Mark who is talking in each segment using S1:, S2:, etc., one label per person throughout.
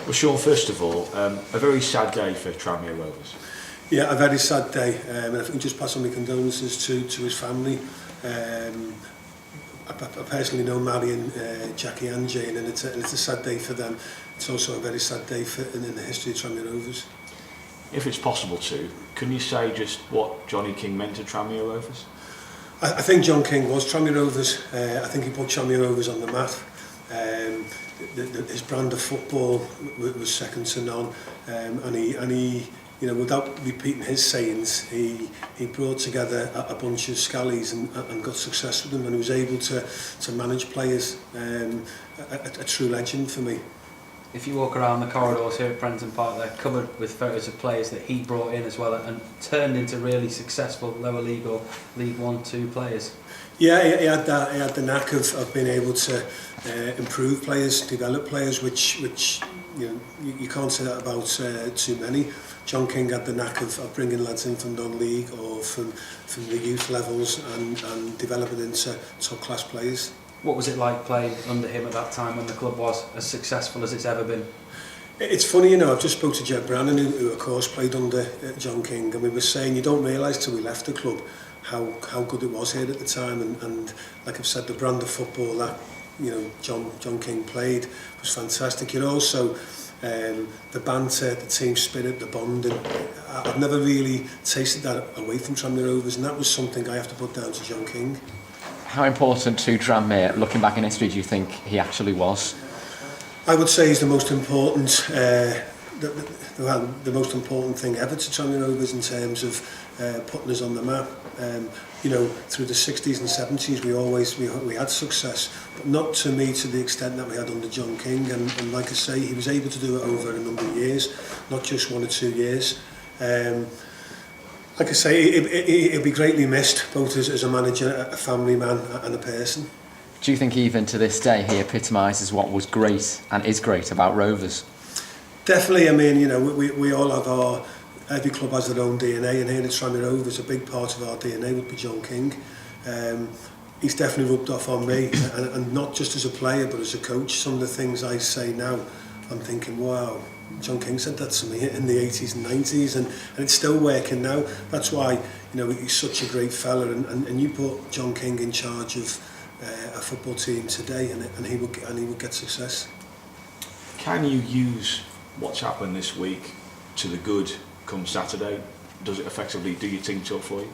S1: Well, Shaun, first of all, a very sad day for Tranmere Rovers.
S2: Yeah, a very sad day. And I think just pass on my condolences to his family. I personally know Mary and Jackie and Jane, and it's a sad day for them. It's also a very sad day in the history of Tranmere Rovers.
S1: If it's possible to, can you say just what Johnny King meant to Tranmere Rovers?
S2: I think John King was Tranmere Rovers. I think he put Tranmere Rovers on the map. His brand of football was second to none, and he, you know, without repeating his sayings, he brought together a bunch of scallies and got success with them, and he was able to manage players. A true legend for me.
S3: If you walk around the corridors here at Prenton Park, they're covered with photos of players that he brought in as well and turned into really successful lower league or League 1-2 players. Yeah,
S2: he had the knack of being able to improve players, develop players, which you know you can't say that about too many. John King had the knack of bringing lads in from non-league or from the youth levels and developing into top class players.
S3: What was it like playing under him at that time when the club was as successful as it's ever been?
S2: It's funny, you know, I've just spoke to Jed Brannan, who of course played under John King, and we were saying you don't realise till we left the club how good it was here at the time, and like I've said, the brand of football that, you know, John King played was fantastic. You know, also the banter, the team spirit, the bonding. I've never really tasted that away from Tranmere Rovers, and that was something I have to put down to John King.
S4: How important to Tranmere, looking back in history, do you think he actually was?
S2: I would say he's the most important, the most important thing ever to Tranmere Rovers in terms of putting us on the map. You know, through the 60s and 70s, we had success, but not to me to the extent that we had under John King. And like I say, he was able to do it over a number of years, not just 1 or 2 years. Like I say, he'll be greatly missed, both as a manager, a family man and a person.
S4: Do you think even to this day he epitomises what was great and is great about Rovers? Definitely.
S2: I mean, you know, we all have every club has their own DNA, and here at Tranmere Rovers, a big part of our DNA would be John King. He's definitely rubbed off on me, and not just as a player, but as a coach. Some of the things I say now, I'm thinking, wow, John King said that to me in the 80s and 90s, and it's still working now. That's why, you know, he's such a great fella, and you put John King in charge of a football team today, and he will get success.
S1: Can you use what's happened this week to the good come Saturday? Does it effectively do your team tough for you?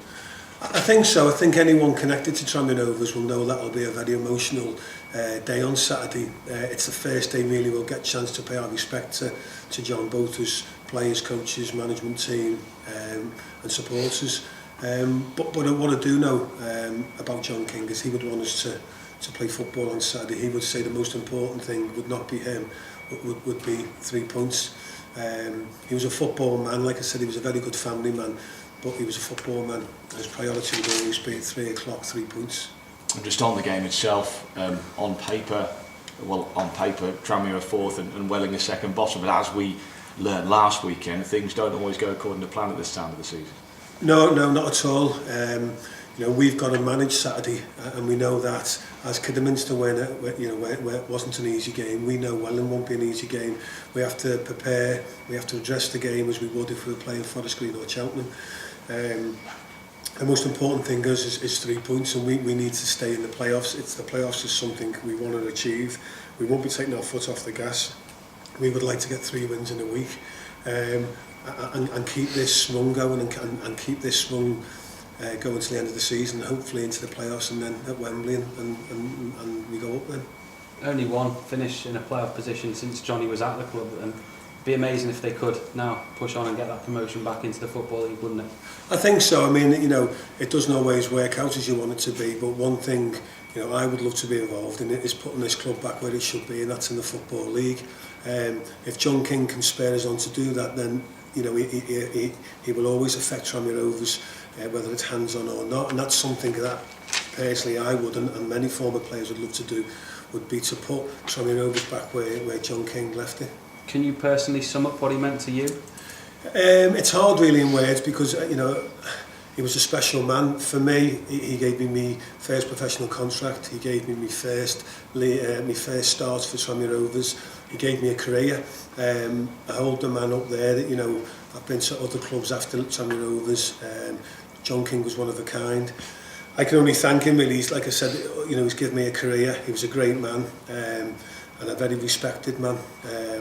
S2: I think so. I think anyone connected to Tranmere Rovers will know that will be a very emotional day on Saturday. It's the first day really we'll get a chance to pay our respect to John, both as players, coaches, management team and supporters. But what I do know about John King is he would want us to play football on Saturday. He would say the most important thing would not be him, would be 3 points. He was a football man. Like I said, he was a very good family man, but he was a football man. His priority would always be at 3 o'clock, 3 points.
S1: And just on the game itself, on paper, Tranmere are fourth and Welling are second bottom. But as we learned last weekend, things don't always go according to plan at this time of the season.
S2: No, not at all. You know, we've got to manage Saturday, and we know that as Kidderminster where it wasn't an easy game, we know Welling won't be an easy game. We have to prepare, we have to address the game as we would if we were playing Forest Green or Cheltenham. The most important thing is 3 points, and we need to stay in the playoffs. The playoffs is something we want to achieve. We won't be taking our foot off the gas. We would like to get 3 wins in a week, and keep this swung going, and keep this swung going to the end of the season, hopefully into the playoffs, and then at Wembley, and we go up then.
S3: Only one finish in a playoff position since Johnny was at the club, and it'd be amazing if they could now push on and get that promotion back into the Football League, wouldn't it?
S2: I think so. I mean, you know, it doesn't always work out as you want it to be, but one thing, you know, I would love to be involved in it is putting this club back where it should be, and that's in the Football League. If John King can spare us on to do that, then, you know, he will always affect Tranmere Rovers, whether it's hands-on or not, and that's something that personally I would, and many former players would love to do, would be to put Tranmere Rovers back where John King left it.
S3: Can you personally sum up what he meant to you?
S2: It's hard really in words, because you know, he was a special man for me. He gave me my first professional contract. He gave me my first start for Tranmere Rovers. He gave me a career. I hold the man up there that, you know, I've been to other clubs after Tranmere Rovers. John King was one of a kind. I can only thank him really. He's, like I said, you know, he's given me a career. He was a great man, and a very respected man.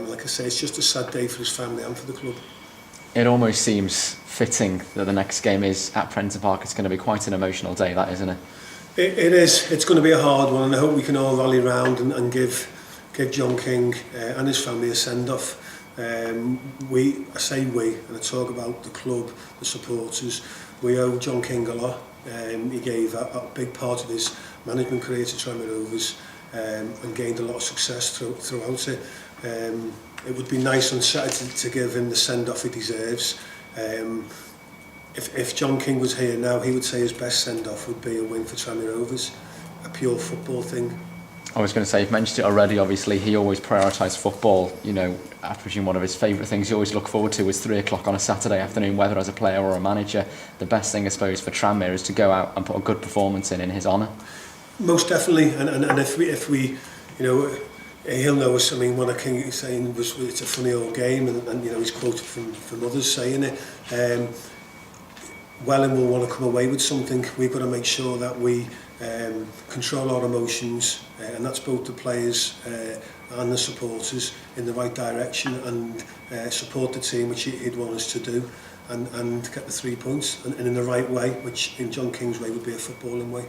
S2: Like I say, it's just a sad day for his family and for the club.
S4: It almost seems fitting that the next game is at Prenton Park. It's going to be quite an emotional day, that, isn't it?
S2: It is. It's going to be a hard one, and I hope we can all rally round and give John King and his family a send-off. I say we, and I talk about the club, the supporters. We owe John King a lot. He gave a big part of his management career to Tranmere Rovers, and gained a lot of success throughout it. It would be nice on Saturday to give him the send-off he deserves. If John King was here now, he would say his best send-off would be a win for Tranmere Rovers, a pure football thing.
S4: I was going to say, you've mentioned it already, obviously he always prioritised football. You know, I presume one of his favourite things you always look forward to is 3 o'clock on a Saturday afternoon, whether as a player or a manager. The best thing, I suppose, for Tranmere is to go out and put a good performance in his honour. Most
S2: definitely, and if we, you know, he'll know us. I mean, what King is saying was it's a funny old game, and you know, he's quoted from others saying it. Welling will want to come away with something. We've got to make sure that we control our emotions, and that's both the players and the supporters, in the right direction, and support the team, which he'd want us to do, and get the 3 points, and in the right way, which in John King's way would be a footballing way.